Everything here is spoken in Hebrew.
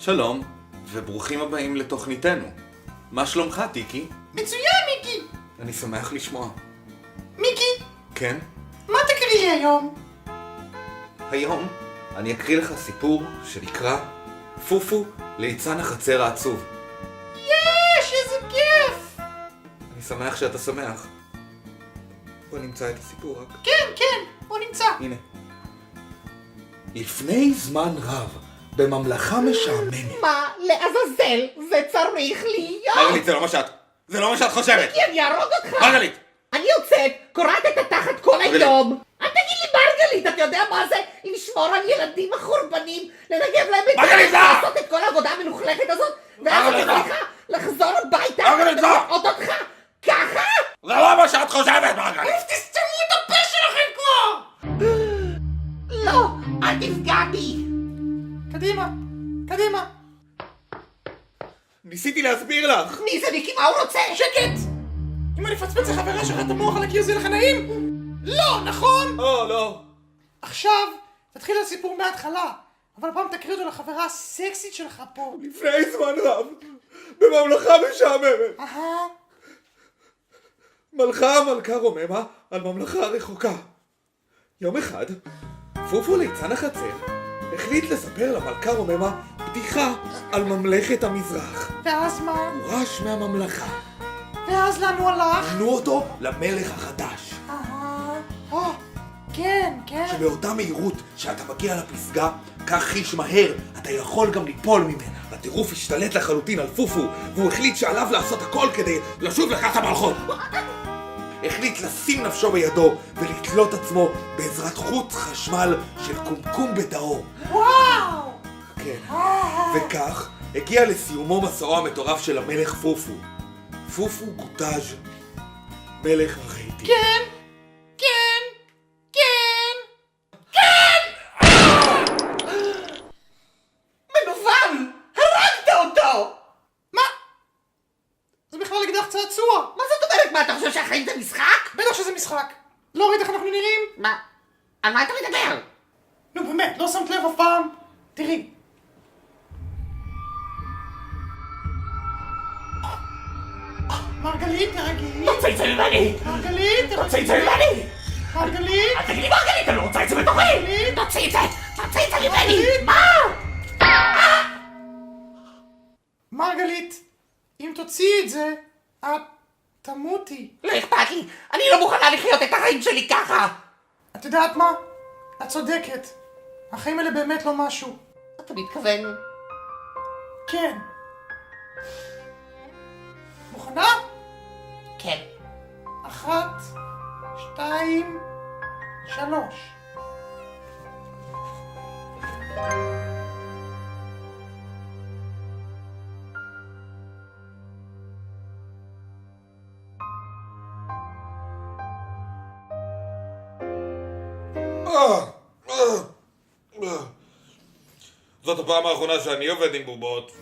שלום, וברוכים הבאים לתוכניתנו. מה שלומך, טיקי? מצוין, מיקי! אני שמח לשמוע. מיקי, כן? מה תקריא לי היום? היום אני אקריא לך סיפור שנקרא פופו ליצן החצר העצוב. יש, איזה כיף! אני שמח שאתה שמח. בוא נמצא את הסיפור רק. כן, הוא נמצא. הנה. לפני זמן רב, בממלכה משעממת. מה לעזאזל זה צריך להיות? מרגלית, זה לא מה שאת. זה לא מה שאת חושבת. מיקי, אני אהרוג אותך! מרגלית! אני יוצאת, קורעת את התחת כל היום. אל תגיד לי מרגלית, אתה יודע מה זה? לשמור על ילדים החורבנים, לנגב להם את מרגלית, לא! לעשות את כל העבודה המלוכלכת הזאת, ואז אני מרגלית, לא! צריכה לחזור הביתה מרגלית, לא! ולראות אותך ככה? זה לא מה שאת חושבת, מרגלית! תסתמו את הפה שלכם כבר! לא, אל תפגע בי. קדימה. ניסיתי להסביר לך. מי זה מיקי? מה הוא רוצה? שקט! אם אני אפצפץ לחברה שלך את המוח על הקיר זה לך נעים? לא, נכון? לא. עכשיו, תתחיל את הסיפור מההתחלה, אבל הפעם תקריא אותו לחברה הסקסית שלך פה. לפני זמן רב, בממלכה משעממת, מלכה המלכה רוממה על ממלכה רחוקה. יום אחד, פופו ליצן החצר החליט לספר למלכה רוממה בדיחה על ממלכת המזרח. ואז מה? הוא רש מהממלכה. ואז לאן הוא הלך? תנו אותו למלך החדש. כן. שבאותה מהירות שאתה מגיע לפסגה, כך חיש מהר, אתה יכול גם ליפול ממנה. הטירוף השתלט לחלוטין על פופו, והוא החליט שעליו לעשות הכל כדי לשוב לכך המלכות. החליט לשים נפשו בידו ולתלות עצמו בעזרת חוט חשמל של קומקום בדאו. וואו! כן. וכך הגיע לסיומו מסעו המטורף של המלך פופו. פופו קוטאז' מלך הרהיטים. כן! מנוול! הרגת אותו! מה? זה בכלל אקדח צעצוע. מה זאת אומרת? מה, אתה חושב שהחיים זה משחק? בטח שזה משחק. לא ראית איך אנחנו נראים? מה? על מה אתה מדבר? נו באמת, לא שמת לב אף פעם? תראי. מרגלית, תרגי. תוציא את זה ממני! מרגלית, תוציא את זה ממני! מרגלית. אל תגיד לי מרגלית, אני לא רוצה את זה בתוכי! תוציא את זה ממני! מה? מרגלית, אם תוציאי את זה, את תמותי. לא אכפת לי! אני לא מוכנה לחיות את החיים שלי ככה! את יודעת מה? את צודקת. החיים האלה באמת לא משהו. אתה מתכוון? כן. מוכנה? כן. 1, 2, 3. זאת הפעם האחרונה שאני עובד עם בובות.